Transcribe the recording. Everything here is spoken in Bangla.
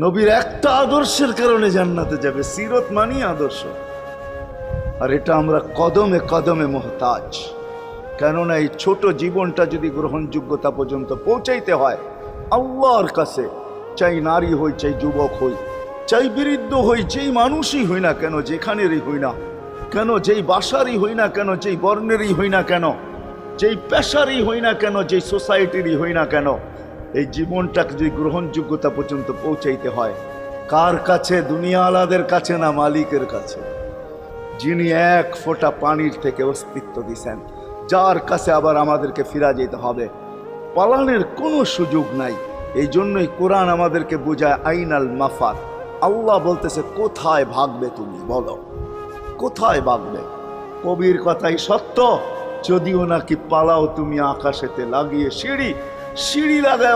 নবীর একটা আদর্শের কারণে জান্নাতে যাবে। সিরত মানি আদর্শ। আর এটা আমরা কদমে কদমে মুহতাজ। কেননা এই ছোট জীবনটা যদি গ্রহণযোগ্যতা পর্যন্ত পৌঁছাইতে হয় আল্লাহর কাছে, চাই নারী হই, চাই যুবক হই, চাই বৃদ্ধ হই, যেই মানুষই হই না কেন, যেখানেরই হই না কেন, যেই বাসারই হই না কেন, যেই বর্ণেরই হই না কেন, যেই পেশারই হই না কেন, যেই সোসাইটিরই হই না কেন, এই জীবনটাকে যদি গ্রহণযোগ্যতা পর্যন্ত পৌঁছাইতে হয় কার কাছে? দুনিয়া আলাদের কাছে না, মালিকের কাছে, যিনি এক ফোঁটা পানির থেকে অস্তিত্ব দিছেন, যার কাছে আবার আমাদেরকে ফিরা যেতে হবে। পালানের কোনো সুযোগ নাই। এই জন্যই কোরআন আমাদেরকে বোঝায় আইনাল মাফার। আল্লাহ বলতেছে কোথায় ভাগবে তুমি, বলো কোথায় ভাগবে? কবির কথাই সত্য, যদিও নাকি পালাও তুমি আকাশেতে লাগিয়ে সিঁড়ি, সিঁড়ি লাগায়